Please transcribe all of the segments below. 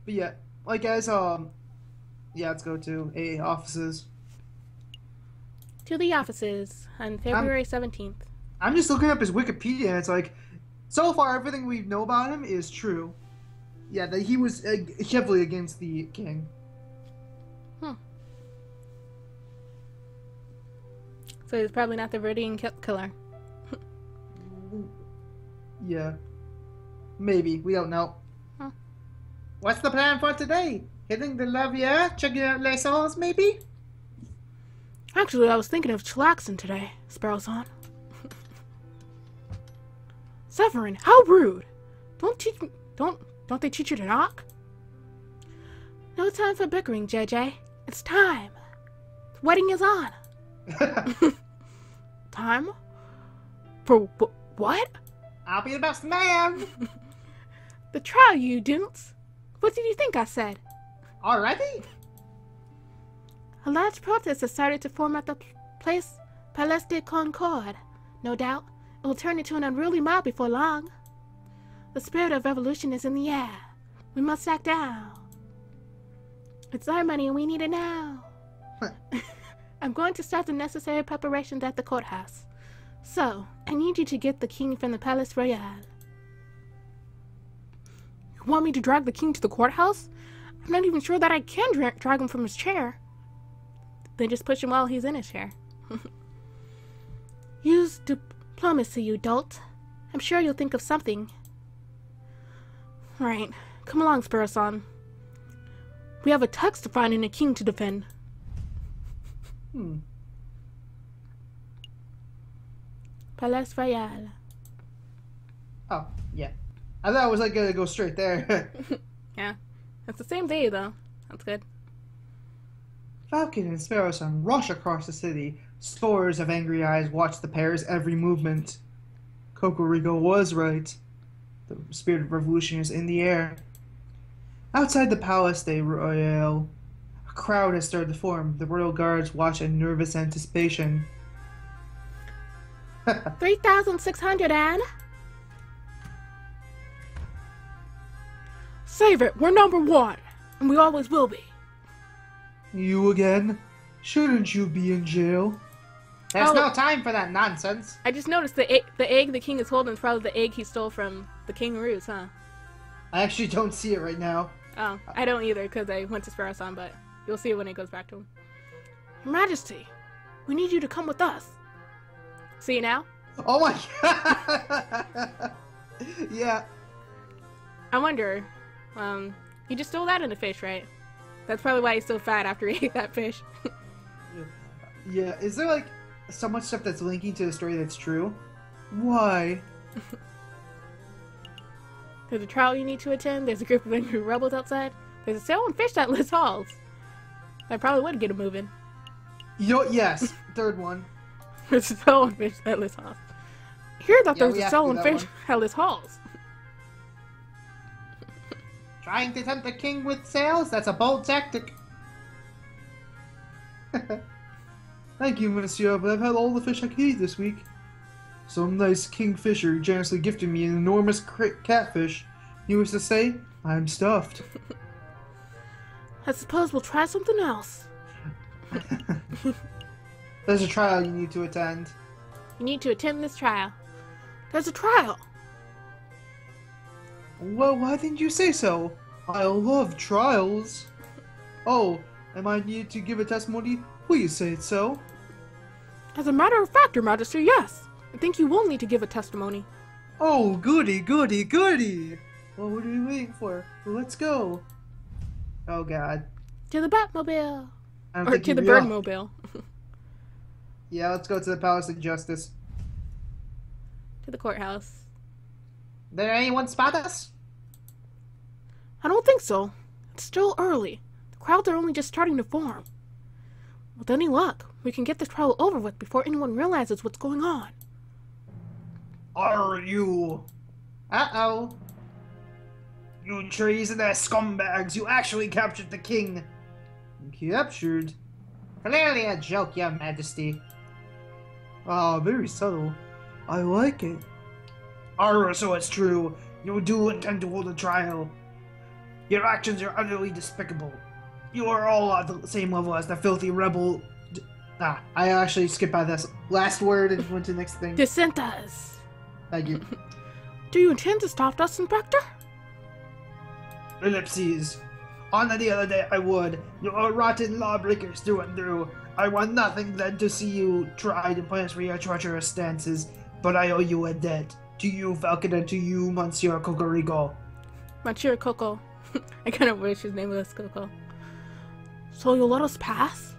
But yeah, like guys, yeah, let's go to A offices. To the offices on I'm February 17th. I'm just looking up his Wikipedia, and it's like, so far everything we know about him is true. Yeah, that he was heavily against the king. Hmm. So he's probably not the Viridian killer. Yeah, maybe we don't know. Huh. What's the plan for today? Hitting the Lavier, checking out Les Halls, maybe? Actually, I was thinking of chillaxing today, Sparrowson. Severin, how rude! Don't they teach you to knock? No time for bickering, JJ. It's time. The wedding is on. Time? For what? I'll be the best man. The trial, you dunce. What did you think I said? Already? A large protest has started to form at the place Palais de Concorde. No doubt, it will turn into an unruly mob before long. The spirit of revolution is in the air. We must act now. It's our money and we need it now. I'm going to start the necessary preparations at the courthouse. So, I need you to get the king from the Palace Royal. You want me to drag the king to the courthouse? I'm not even sure that I can drag him from his chair. Then just push him while he's in his chair. Use diplomacy, you dolt. I'm sure you'll think of something. Right, come along, Sparrowson. We have a tux to find and a king to defend. Palais Royal. Oh, yeah. I thought I was like gonna go straight there. Yeah, it's the same day though. That's good. Falcon and Sparrowson rush across the city. Scores of angry eyes watch the pair's every movement. Cocorico was right. The spirit of revolution is in the air. Outside the Palace de Royal, a crowd has started to form. The royal guards watch in nervous anticipation. 3,600, Anne. Save it. We're number one, and we always will be. You again? Shouldn't you be in jail? There's no time for that nonsense. I just noticed the egg the king is holding is probably the egg he stole from the kangaroos, huh? I actually don't see it right now. Oh, I don't either because I went to Sparrowson, but you'll see it when it goes back to him. Your Majesty, we need you to come with us. See now? Oh my god! Yeah. I wonder, he just stole that in the fish, right? That's probably why he's so fat after he ate that fish. Yeah, is there like so much stuff that's linking to the story that's true? Why? There's a trial you need to attend, there's a group of angry rebels outside, there's a sale on fish at Liz Hall's. I probably would get him moving. You know, yes, third one. There's a sale on fish at Liz Hall's. Hear that Yeah, there's a sale on fish at Liz Hall's. Trying to tempt the king with sales? That's a bold tactic. Thank you, Monsieur, but I've had all the fish I could eat this week. Some nice kingfisher generously gifted me an enormous catfish. Needless to say, I'm stuffed. I suppose we'll try something else. There's a trial you need to attend. You need to attend this trial. There's a trial! Well, why didn't you say so? I love trials. Oh, am I needed to give a testimony? Please say it so. As a matter of fact, Your Majesty, yes. I think you will need to give a testimony. Oh, goody, goody, goody! Well, what are we waiting for? Let's go. Oh, God. To the Batmobile! I don't Or think to the you real- Birdmobile. Yeah, let's go to the Palace of Justice. To the courthouse. Did anyone spot us? I don't think so. It's still early. The crowds are only just starting to form. With any luck, we can get this trial over with before anyone realizes what's going on. Are you? Uh-oh. You treasonous scumbags, you actually captured the king. Captured? Clearly a joke, Your Majesty. Ah, very subtle. I like it. So it's true. You do intend to hold a trial. Your actions are utterly despicable. You are all at the same level as the filthy rebel. I actually skipped by this last word and went to the next thing. Dissenters. Thank you. Do you intend to stop us, Inspector? Ellipses. On the other day I would. You are rotten lawbreakers through and through. I want nothing than to see you tried and punished for your treacherous stances, but I owe you a debt. To you, Falcon, and to you, Monsieur Cocorico. Monsieur Coco. I kind of wish his name was Coco. So you'll let us pass?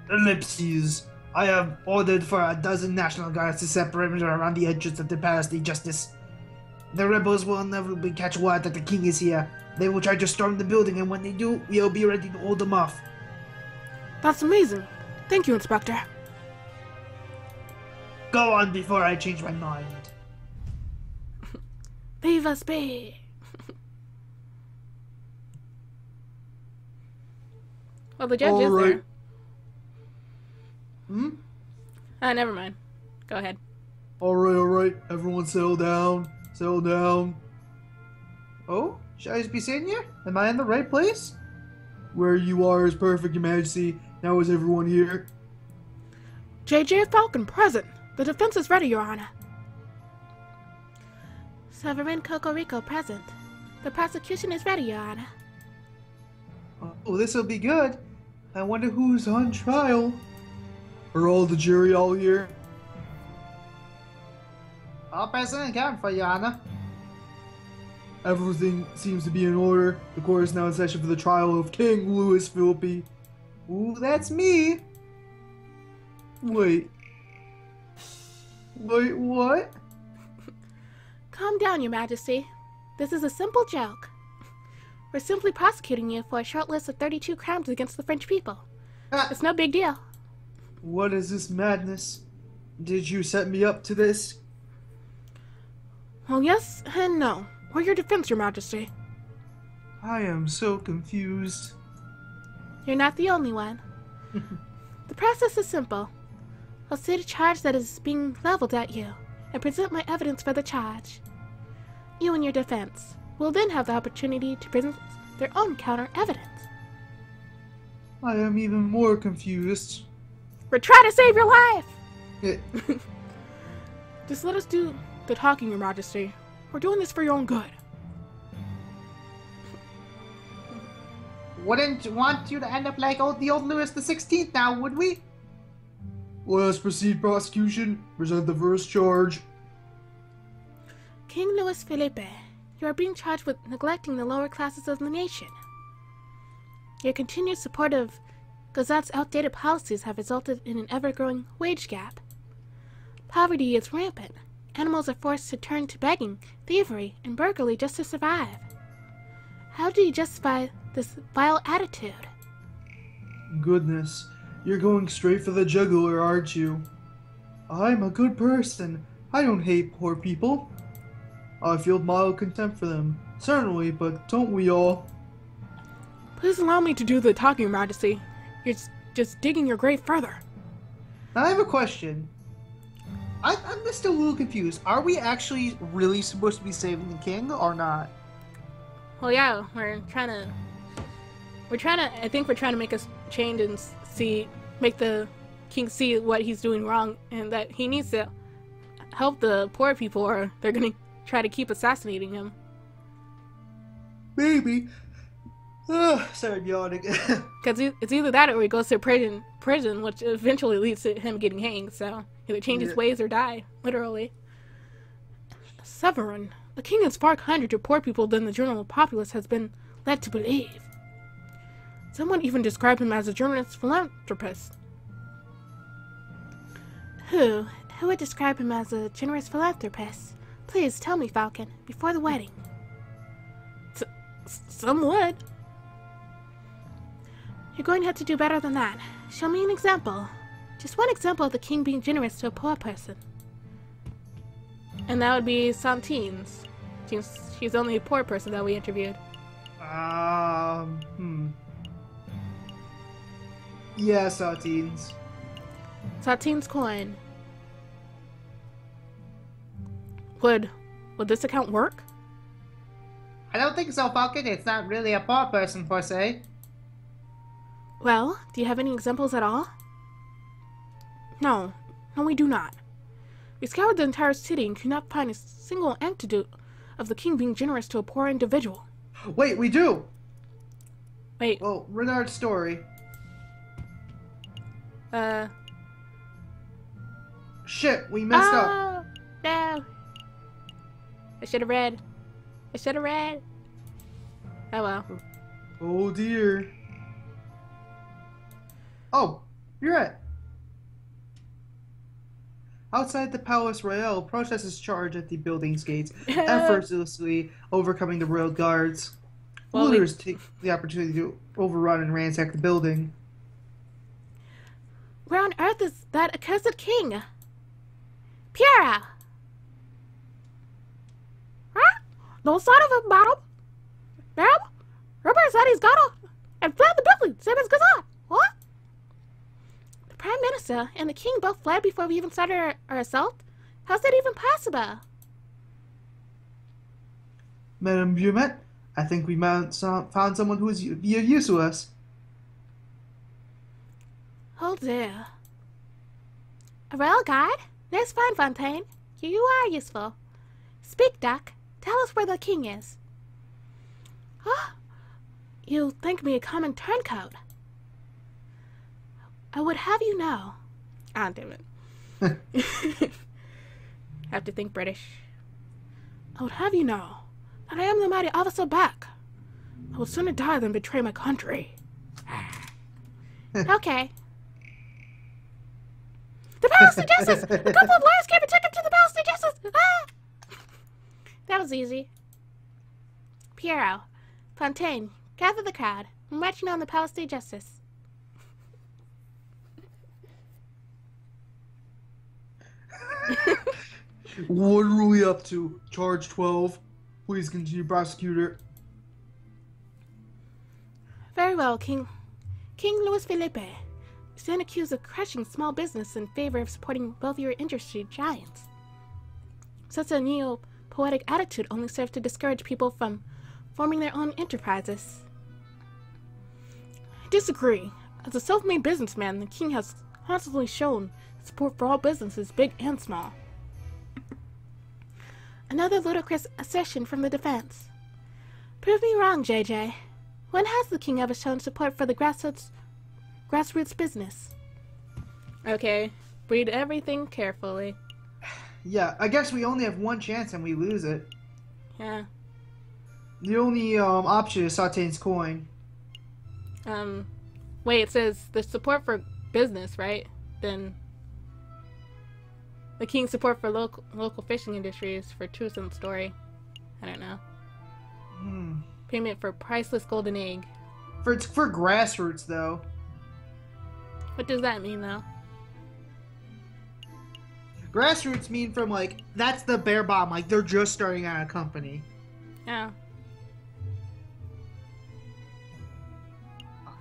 Ellipses. I have ordered for a dozen National Guards to set perimeter around the entrance of the Palace de Justice. The rebels will inevitably catch word that the king is here. They will try to storm the building, and when they do, we'll be ready to hold them off. That's amazing. Thank you, Inspector. Go on before I change my mind. Leave us be. Well, the judge is there. Never mind. Go ahead. Alright. Everyone settle down. Settle down. Oh? Should I be sitting here? Am I in the right place? Where you are is perfect, Your Majesty. Now is everyone here? J.J. Falcon present. The defense is ready, Your Honor. Sovereign Cocorico present. The prosecution is ready, Your Honor. Oh, this'll be good. I wonder who's on trial. Are all the jury all here? All present and accounted for, Your Honor. Everything seems to be in order. The court is now in session for the trial of King Louis Philippi. Ooh, that's me. Wait, what? Calm down, Your Majesty. This is a simple joke. We're simply prosecuting you for a short list of 32 crimes against the French people. It's no big deal. What is this madness? Did you set me up to this? Well, yes and no. We're your defense, Your Majesty. I am so confused. You're not the only one. The process is simple. I'll state a charge that is being leveled at you, and present my evidence for the charge. You and your defense will then have the opportunity to present their own counter-evidence. I am even more confused. We're trying to save your life! Eh, Just let us do the talking, Your Majesty. We're doing this for your own good. Wouldn't want you to end up like the old Louis XVI now, would we? Let us proceed, prosecution. Present the first charge. King Louis Philippe, you are being charged with neglecting the lower classes of the nation. Your continued support of Gazette's outdated policies have resulted in an ever-growing wage gap. Poverty is rampant. Animals are forced to turn to begging, thievery, and burglary just to survive. How do you justify this vile attitude? Goodness, you're going straight for the jugular, aren't you? I'm a good person. I don't hate poor people. I feel mild contempt for them, certainly, but don't we all? Please allow me to do the talking, Your Majesty. You're just digging your grave further. Now I have a question. I'm still a little confused. Are we actually really supposed to be saving the king or not? Well, yeah, I think we're trying to make us change and make the king see what he's doing wrong and that he needs to help the poor people or they're gonna try to keep assassinating him. Maybe. Sorry, I'm yawning. Because it's either that or he goes to prison, which eventually leads to him getting hanged, so either change his ways or die, literally. Sovereign, the king is far kinder to poor people than the general populace has been led to believe. Someone even described him as a generous philanthropist. Who would describe him as a generous philanthropist? Please tell me, Falcon, before the wedding. Some would. You're going to have to do better than that. Show me an example. Just one example of the king being generous to a poor person. And that would be Santines. She's only a poor person that we interviewed. Yeah, Santines. Santines coin. Would this account work? I don't think so, Falcon. It's not really a poor person, per se. Well, do you have any examples at all? No. No, we do not. We scoured the entire city and could not find a single antidote of the king being generous to a poor individual. Wait, we do! Wait. Well, Renard's story. Shit, we messed up. No. I should have read. Oh well. Oh dear. Oh, you're right. Outside the Palace Royale, protesters charge at the building's gates, effortlessly overcoming the royal guards. Looters take the opportunity to overrun and ransack the building. Where on earth is that accursed king? Pierre! Huh? No sign of him, madam. Ma'am? Robert said he's got a... and fled the building, same as Gazan. What? The Prime Minister and the king both fled before we even started our assault? How's that even possible? Madame Bumet, I think we found someone who is of use to us. Oh dear. A royal guard? That's fine, Fontaine. You are useful. Speak, Duck. Tell us where the king is. Oh, you think me a common turncoat. I would have you know. Ah, damn it. Have to think British. I would have you know that I am the mighty Officer Buck. I would sooner die than betray my country. Okay. The Palace of Justice! A couple of lawyers came and took him to the Palace of Justice! Ah! That was easy. Piero, Fontaine, gather the crowd. I'm marching on the Palace of Justice. What are we up to? Charge 12. Please continue, prosecutor. Very well, King Louis Philippe. You stand accused of crushing small business in favor of supporting wealthier industry giants. Such a neo-poetic attitude only serves to discourage people from forming their own enterprises. I disagree. As a self-made businessman, the king has constantly shown support for all businesses, big and small. Another ludicrous assertion from the defense. Prove me wrong, JJ. When has the king ever shown support for the grassroots business? Okay, read everything carefully. Yeah, I guess we only have one chance and we lose it. Yeah. The only option is Satein's coin. Wait, it says the support for business, right? Then the king's support for local fishing industries for tourism story. I don't know. Payment for priceless golden egg. For grassroots though. What does that mean though? Grassroots mean from like that's the bare bottom, like they're just starting out a company. Yeah.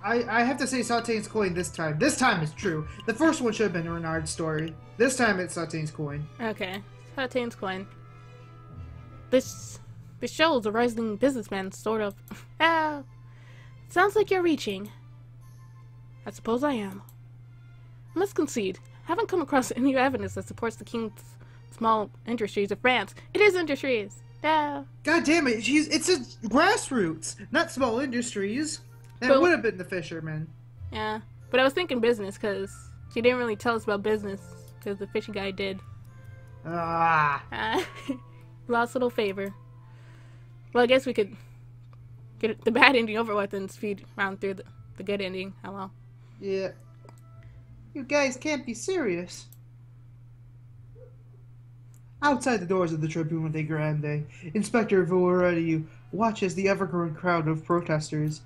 I have to say Satein's coin this time. This time it's true. The first one should have been Renard's story. This time it's Satein's coin. Okay. Satein's coin. This shows a rising businessman, sort of. Ah. Sounds like you're reaching. I suppose I am. I must concede. I haven't come across any evidence that supports the king's small industries of France. It is industries. No. God damn it! It's a grassroots, not small industries. That would have been the fishermen. Yeah, but I was thinking business because she didn't really tell us about business because the fishing guy did. Lost little favor. Well, I guess we could get the bad ending over with and speed round through the good ending. Oh well. Yeah. You guys can't be serious. Outside the doors of the Tribunal de Grande, Inspector Villarretti watches the ever-growing crowd of protesters.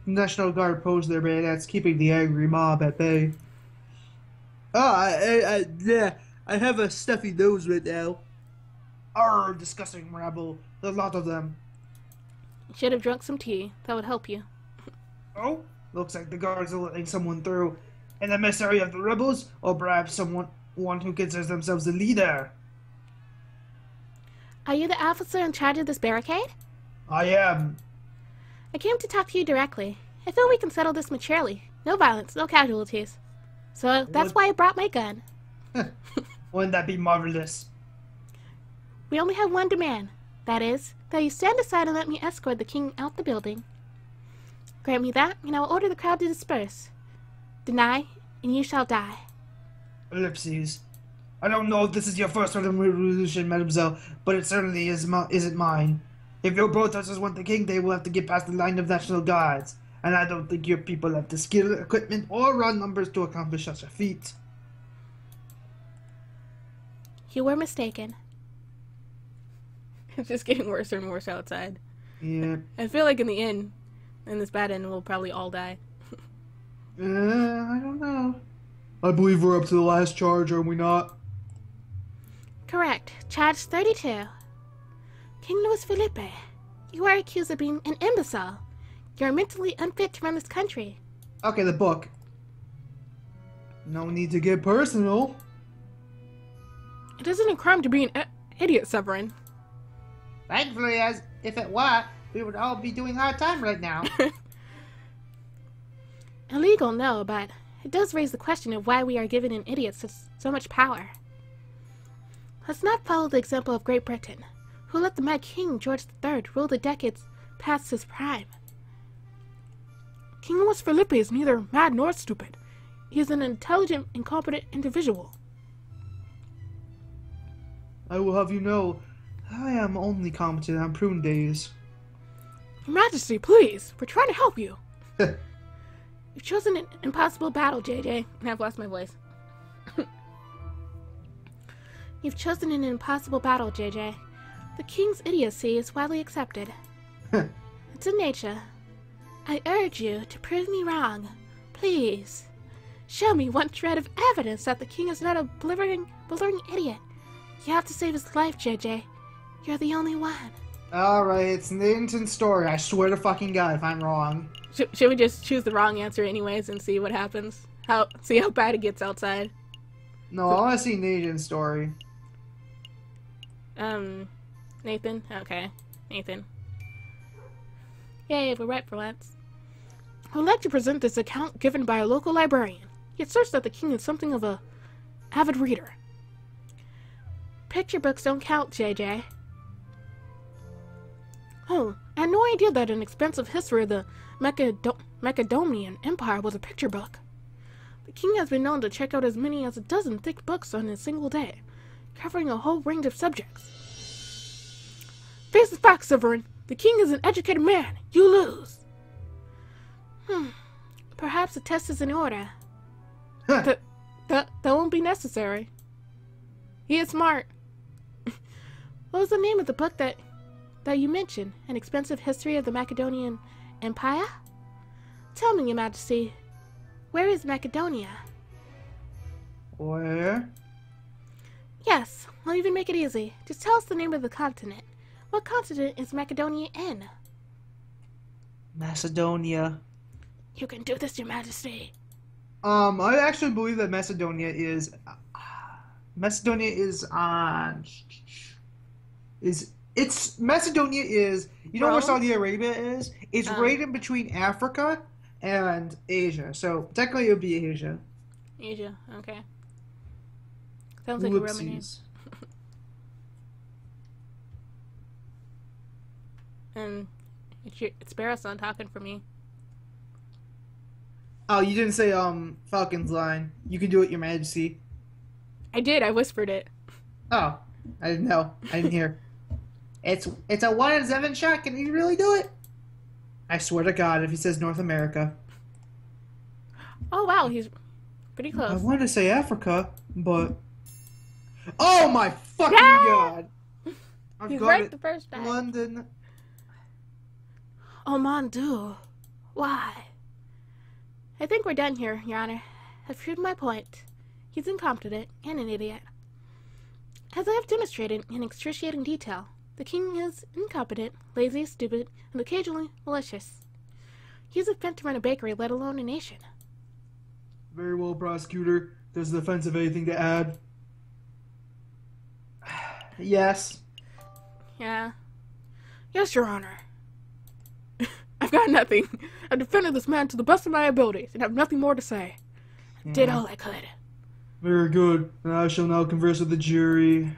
The National Guard pose their bayonets, keeping the angry mob at bay. Yeah, I have a stuffy nose right now. Arr, disgusting rabble, the lot of them. Should have drunk some tea. That would help you. Oh, looks like the guards are letting someone through. An emissary of the rebels, or perhaps one who considers themselves a leader. Are you the officer in charge of this barricade? I am. I came to talk to you directly. I feel we can settle this maturely. No violence, no casualties. So that's why I brought my gun. Wouldn't that be marvelous? We only have one demand. That is, that you stand aside and let me escort the king out the building. Grant me that, and I will order the crowd to disperse. Deny, and you shall die. Ellipses. I don't know if this is your first revolution, mademoiselle, but it certainly isn't mine. If your protesters want the king, they will have to get past the line of National Guards, and I don't think your people have the skill, equipment, or raw numbers to accomplish such a feat. You were mistaken. It's just getting worse and worse outside. Yeah. I feel like in the end, in this bad end, we'll probably all die. I don't know. I believe we're up to the last charge, are we not? Correct. Charge 32. King Louis Felipe, you are accused of being an imbecile. You are mentally unfit to run this country. Okay, the book. No need to get personal. It isn't a crime to be an idiot, Severin. Thankfully, as if it were, we would all be doing our time right now. Illegal, no, but it does raise the question of why we are giving an idiot so much power. Let's not follow the example of Great Britain, who let the Mad King George III rule the decades past his prime. King Louis Felipe is neither mad nor stupid. He is an intelligent and competent individual. I will have you know, I am only competent on prune days. Your Majesty, please, we're trying to help you. You've chosen an impossible battle, JJ. And I've lost my voice. You've chosen an impossible battle, JJ. The king's idiocy is widely accepted. It's in nature. I urge you to prove me wrong. Please. Show me one shred of evidence that the king is not a blithering idiot. You have to save his life, JJ. You're the only one. Alright, it's an ancient story. I swear to fucking God if I'm wrong. Should we just choose the wrong answer anyways and see what happens? See how bad it gets outside? No, I want to see an ancient story. Nathan? Okay. Nathan. Yay, we're right for once. I would like to present this account given by a local librarian. He asserts that the king is something of a avid reader. Picture books don't count, JJ. Oh, I had no idea that an expensive history of the Macedonian Empire was a picture book. The king has been known to check out as many as a dozen thick books on a single day, covering a whole range of subjects. Face the facts, Severin. The king is an educated man. You lose. Perhaps a test is in order. That won't be necessary. He is smart. What was the name of the book that you mentioned? An expensive history of the Macedonian Empire? Tell me, Your Majesty, where is Macedonia? Where? Yes, I'll even make it easy. Just tell us the name of the continent. What continent is Macedonia in? Macedonia. You can do this, Your Majesty. I actually believe that Macedonia is on. Macedonia is, you know where Rome? Saudi Arabia is? It's right in between Africa and Asia. So technically it would be Asia. Asia, okay. Sounds like a Roman name. Whoopsies. And it's Barrison talking for me. Oh, you didn't say Falcon's line. You can do it, Your Majesty. I did, I whispered it. Oh, I didn't know. I didn't hear. It's a 1 in 7 shot. Can you really do it? I swear to God, if he says North America. Oh wow, he's pretty I close. wanted to say Africa, but oh my fucking Yeah! God! I've He's got right it. the first time. London. Oh mon Dieu. Why? I think we're done here, Your Honor. I've proved my point. He's incompetent and an idiot. As I have demonstrated in excruciating detail, the king is incompetent, lazy, stupid, and occasionally malicious. He isn't fit to run a bakery, let alone a nation. Very well, prosecutor. Does the defense have anything to add? Yes. Yeah. Yes, Your Honor. I've got nothing. I defended this man to the best of my abilities and have nothing more to say. I did all I could. Very good. And I shall now converse with the jury.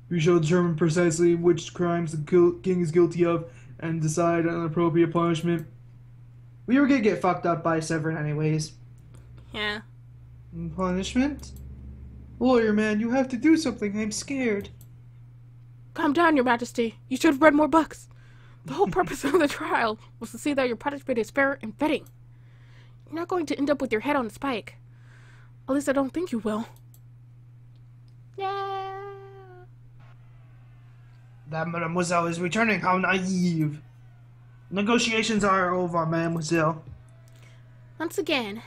We shall determine precisely which crimes the king is guilty of and decide on an appropriate punishment. We were gonna get fucked up by Severin anyways. Yeah. Punishment? Lawyer man, you have to do something. I'm scared. Calm down, Your Majesty. You should have read more books. The whole purpose of the trial was to see that your punishment is fair and fitting. You're not going to end up with your head on a spike. At least I don't think you will. Yeah. That mademoiselle is returning. How naive. Negotiations are over, mademoiselle. Once again,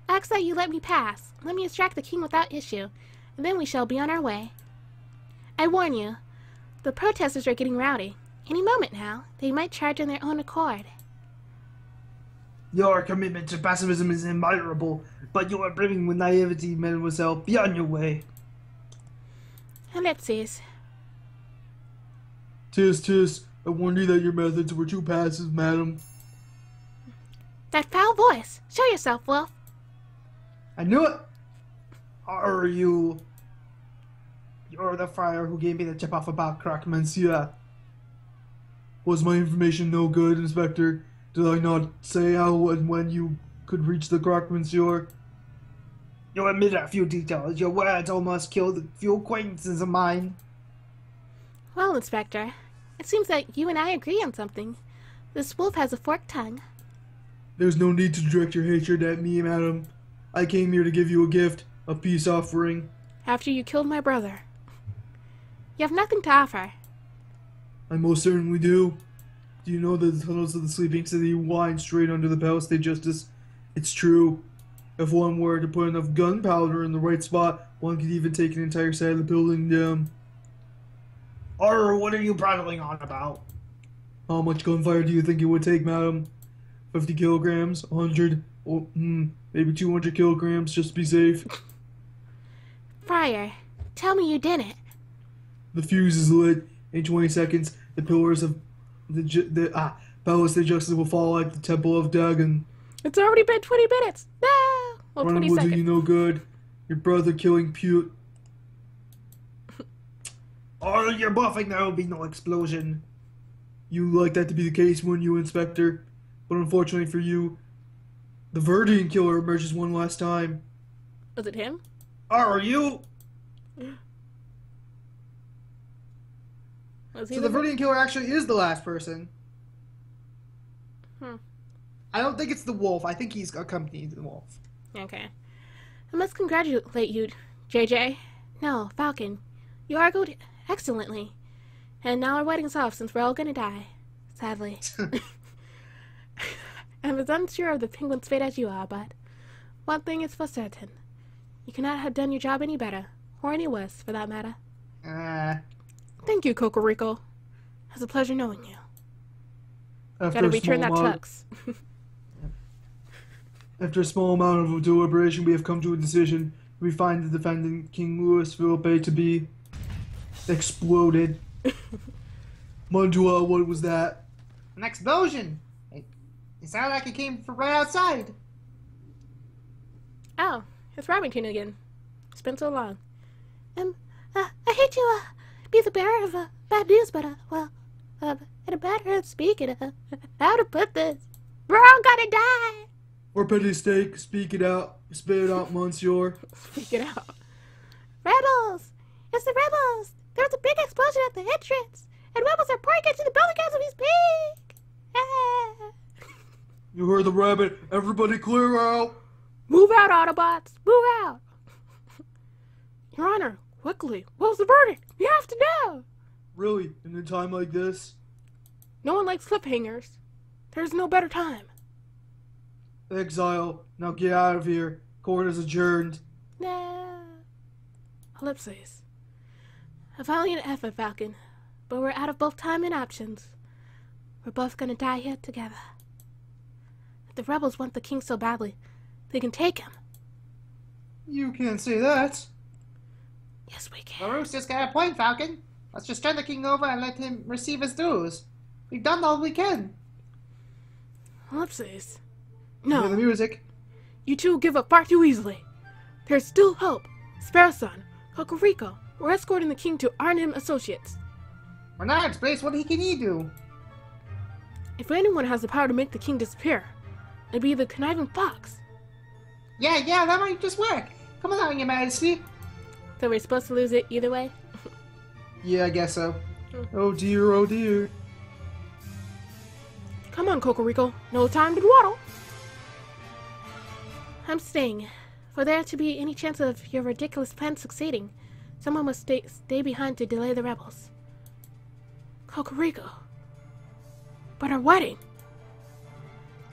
I ask that you let me pass. Let me extract the king without issue, and then we shall be on our way. I warn you, the protesters are getting rowdy. Any moment now, they might charge on their own accord. Your commitment to pacifism is admirable, but you are brimming with naivety, mademoiselle. Be on your way. Ellipses. Tis. I warned you that your methods were too passive, madam. That foul voice! Show yourself, Wolf! I knew it! Are you... You're the friar who gave me the tip-off about Croque Monsieur. Was my information no good, Inspector? Did I not say how and when you could reach the Croque Monsieur? You admitted a few details. Your words almost killed a few acquaintances of mine. Well, Inspector, it seems that you and I agree on something. This wolf has a forked tongue. There's no need to direct your hatred at me, madam. I came here to give you a gift, a peace offering. After you killed my brother. You have nothing to offer. I most certainly do. Do you know that the tunnels of the sleeping city wind straight under the Palace of Justice? It's true. If one were to put enough gunpowder in the right spot, one could even take an entire side of the building down. Or what are you prattling on about? How much gunfire do you think it would take, madam? 50 kilograms? 100? Or, maybe 200 kilograms, just to be safe. Friar, tell me you didn't. The fuse is lit. In 20 seconds, the pillars of the Palace of Justice will fall like the Temple of Dagon. It's already been 20 minutes. No! Well, Running 20 will seconds. do you no good. Your brother killing Pute. Or you're buffing, there will be no explosion. You like that to be the case, wouldn't you, Inspector? But unfortunately for you, the Verdian killer emerges one last time. Was it him? Are you? Was he So the Verdian killer actually is the last person. I don't think it's the wolf. I think he's accompanied the wolf. Okay. I must congratulate you, JJ. No, Falcon. You argued excellently. And now our wedding's off since we're all gonna die. Sadly. I'm as unsure of the penguin's fate as you are, but one thing is for certain. You cannot have done your job any better, or any worse, for that matter. Thank you, Cocorico. It was a pleasure knowing you. Gotta return that tux. After a small amount of deliberation, we have come to a decision. We find the defendant, King Louis Philippe, to be exploded. Mandua, what was that? An explosion! It sounded like it came from right outside. Oh, it's Remington again. It's been so long. I hate to be the bearer of bad news, but in a matter of speaking, how to put this? We're all gonna die. For petty stake, speak it out. Spit it out, monsieur. Speak it out. Rebels! It's the rebels! There's a big explosion at the entrance, and rebels are pouring into the building as we speak. You heard the rabbit. Everybody clear out. Move out, Autobots! Move out! Your Honor, quickly, what's the verdict? We have to know! Really? In a time like this? No one likes cliffhangers. There's no better time. Exile. Now get out of here. Court is adjourned. No. Ellipses. A valiant effort, Falcon. But we're out of both time and options. We're both gonna die here together. If the rebels want the king so badly, they can take him. You can't say that. Yes, we can. Baruch's just got a point, Falcon. Let's just turn the king over and let him receive his dues. We've done all we can. Ellipses. Hear the No, music. you two give up far too easily. There's still hope. Sparrowson, Cocorico, we're escorting the king to Arnhem Associates. Renard's place, what can he do? If anyone has the power to make the king disappear, it'd be the conniving fox. Yeah, that might just work. Come along, Your Majesty. So we're supposed to lose it either way? Yeah, I guess so. Oh dear, oh dear. Come on, Cocorico. No time to dawdle. I'm staying. For there to be any chance of your ridiculous plan succeeding, someone must stay behind to delay the rebels. Cocorico. But our wedding.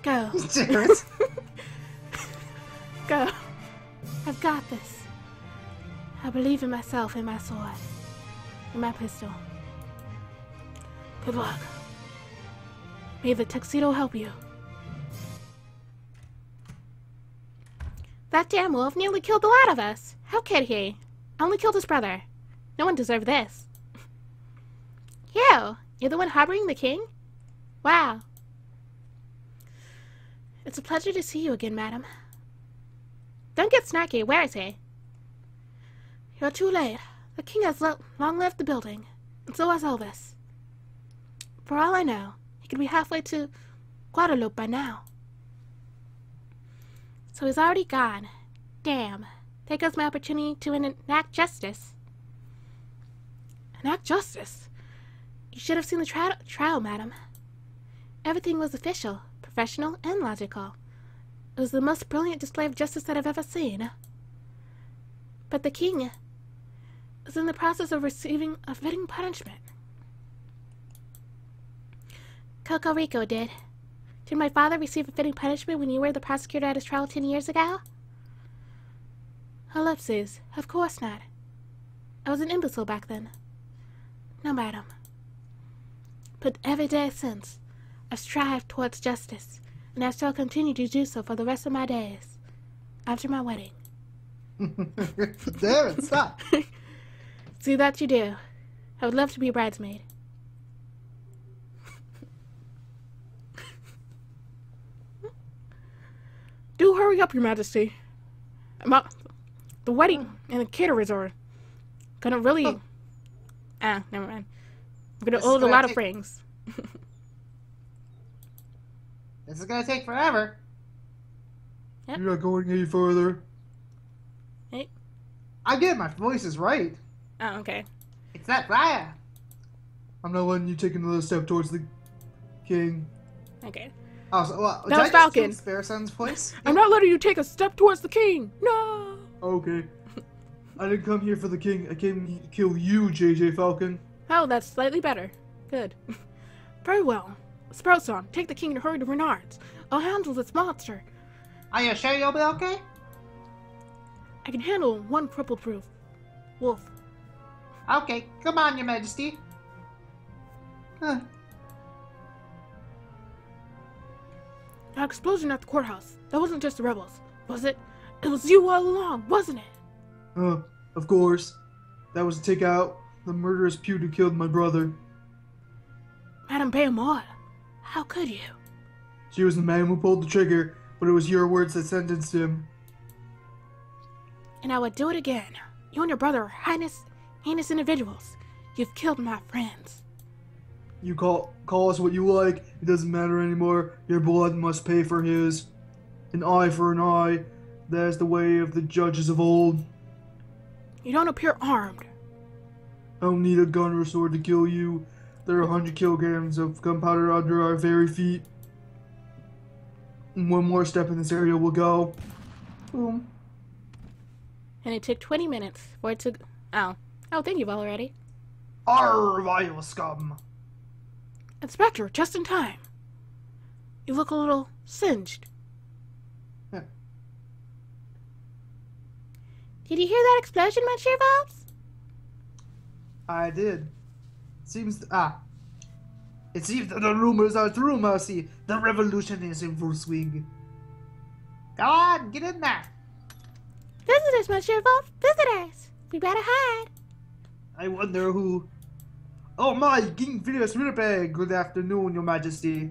Go. Jared. Go. I've got this. I believe in myself and my sword. And my pistol. Good luck. May the tuxedo help you. That damn wolf nearly killed the lot of us. How could he? Only killed his brother. No one deserved this. You're the one harboring the king? Wow. It's a pleasure to see you again, madam. Don't get snarky. Where is he? You're too late. The king has long left the building, and so has Elvis. For all I know, he could be halfway to Guadeloupe by now. So he's already gone. Damn. There goes my opportunity to enact justice. Enact justice? You should have seen the trial, madam. Everything was official, professional, and logical. It was the most brilliant display of justice that I've ever seen. But the king is in the process of receiving a fitting punishment. Cocorico did. Did my father receive a fitting punishment when you were the prosecutor at his trial 10 years ago? Ellipses. Of course not. I was an imbecile back then. No, madam. But every day since, I've strived towards justice, and I shall continue to do so for the rest of my days, after my wedding. Damn it, stop. See that you do. I would love to be a bridesmaid. Do hurry up, Your Majesty. The wedding and the caterers are gonna really... never mind. We're gonna owe a lot of rings. This is gonna take forever. Yep. You're not going any further. Hey. I get it, my voice is right. Oh, okay. It's that fire. I'm not letting you take another step towards the king. Okay. Oh, so, well, That was Falcon. Sparrowson's voice? I'm not letting you take a step towards the king. No. Okay. I didn't come here for the king. I came to kill you, JJ Falcon. Oh, that's slightly better. Good. Very well. Sparrowson, take the king and hurry to Renard's. I'll handle this monster. Are you sure you'll be okay? I can handle one cripple-proof wolf. Okay, come on, Your Majesty. Huh. That explosion at the courthouse. That wasn't just the rebels, was it? It was you all along, wasn't it? Of course. That was to take out the murderous Pewt who killed my brother. Madame Bayamod, how could you? She was the man who pulled the trigger, but it was your words that sentenced him. And I would do it again. You and your brother are heinous individuals. You've killed my friends. You call us what you like. It doesn't matter anymore. Your blood must pay for his. An eye for an eye. That is the way of the judges of old. You don't appear armed. I don't need a gun or sword to kill you. There are 100 kilograms of gunpowder under our very feet. And one more step in this area will go. Boom. And it took 20 minutes for it to... Oh, thank you already. Arr, vile scum. Inspector, just in time. You look a little singed. Huh. Did you hear that explosion, Monsieur Valves? I did. It seems that the rumors are true, Mercy. The revolution is in full swing. Go on, get in there. Visitors, Monsieur Valves, visitors. We better hide. I wonder who... Oh my, King Phineas Winnipeg. Good afternoon, Your Majesty.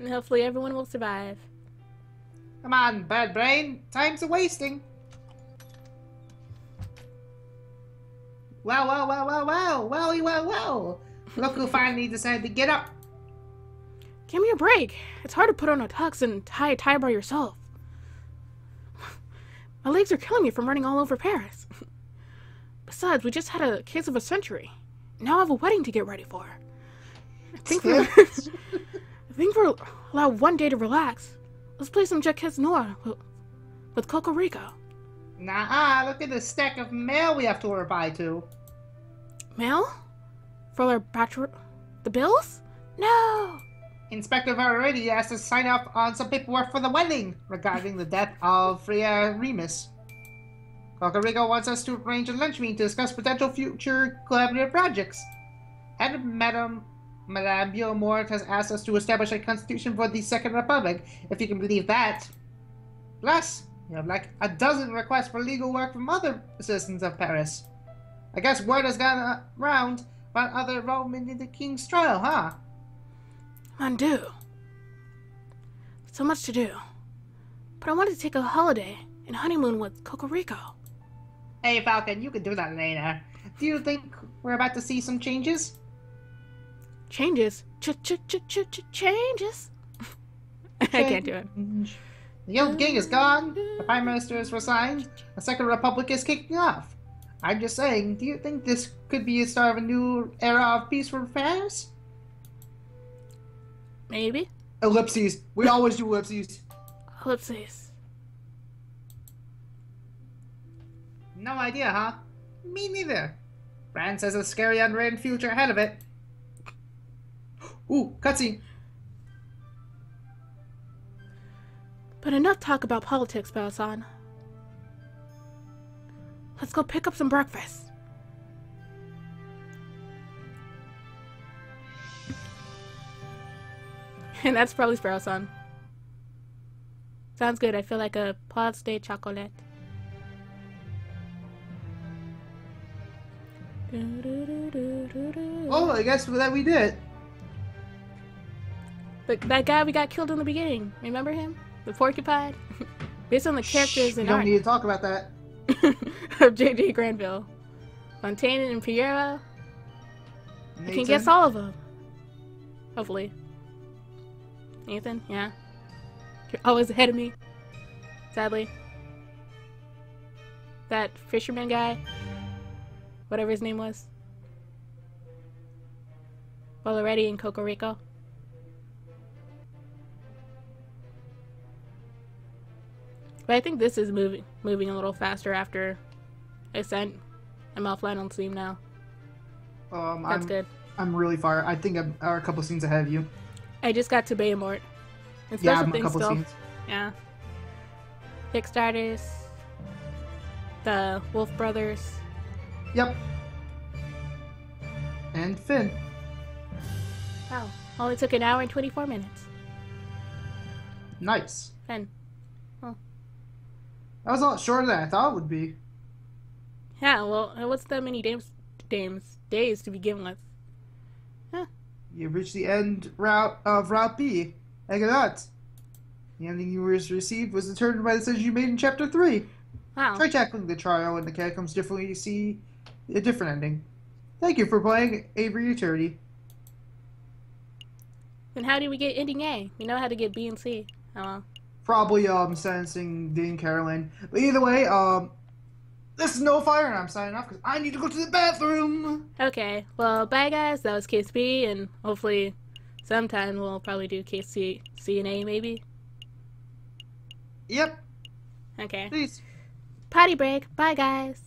And hopefully everyone will survive. Come on, bad brain. Time's a-wasting. Well. Look who finally decided to get up. Give me a break. It's hard to put on a tux and tie a tie by yourself. My legs are killing me from running all over Paris. Besides, we just had a case of a century. Now I have a wedding to get ready for. I think we're allowed one day to relax. Let's play some Jacques Noir with Coco Rico. Nah, look at the stack of mail we have to reply to. Mail? For our bachelor... The bills? No! Inspector Aviary asked us to sign off on some paperwork for the wedding regarding the death of Freya Remus. Coco Rico wants us to arrange a lunch meeting to discuss potential future collaborative projects. And Madame Biomort has asked us to establish a constitution for the Second Republic, if you can believe that. Plus, we have like a dozen requests for legal work from other citizens of Paris. I guess word has gone around about other involvement in the King's trial, huh? Undo. So much to do. But I wanted to take a holiday and honeymoon with Coco Rico. Hey Falcon, you can do that later. Do you think we're about to see some changes? Changes? Changes? I can't do it. The old king is gone, the Prime Minister is resigned, the Second Republic is kicking off. I'm just saying, do you think this could be a start of a new era of peaceful affairs? Maybe. Ellipses. We always do ellipses. Ellipses. No idea, huh? Me neither. France has a scary unwritten future ahead of it. Ooh, cutscene. But enough talk about politics, Balasan. Let's go pick up some breakfast. And that's probably Sparrow-san. Sounds good. I feel like a pâte de chocolat. Oh, I guess that we did. That guy we got killed in the beginning. Remember him? The porcupine? Based on the characters we and don't art need to talk about that. of J.J. Granville. Fontaine and Piero. I can guess all of them. Hopefully. Nathan? Yeah. You're always ahead of me. Sadly. That fisherman guy. Whatever his name was. Well, already in Coco Rico. But I think this is moving a little faster after Ascent. I'm offline on Steam now. That's good. I'm really far. I think I'm a couple scenes ahead of you. I just got to Bayamort. Yeah, I'm a couple scenes. Yeah. Kickstarters. The Wolf Brothers. Yep. And Finn. Wow. Only took an hour and 24 minutes. Nice. Finn. Oh. That was a lot shorter than I thought it would be. Yeah, well, what's that many days to begin with? Huh. You've reached the end of Route B. Look at that. The ending you received was determined by the decision you made in Chapter 3. Wow. Try tackling the trial and the catacombs differently to see a different ending. Thank you for playing Aviary Attorney. Then how do we get ending A? We know how to get B and C. Oh well. Probably sentencing Dean Carolyn. But either way, this is Novaphyer and I'm signing off because I need to go to the bathroom. Okay, well, bye guys. That was Case B, and hopefully sometime we'll probably do Case C and A maybe. Yep. Okay. Peace. Potty break. Bye guys.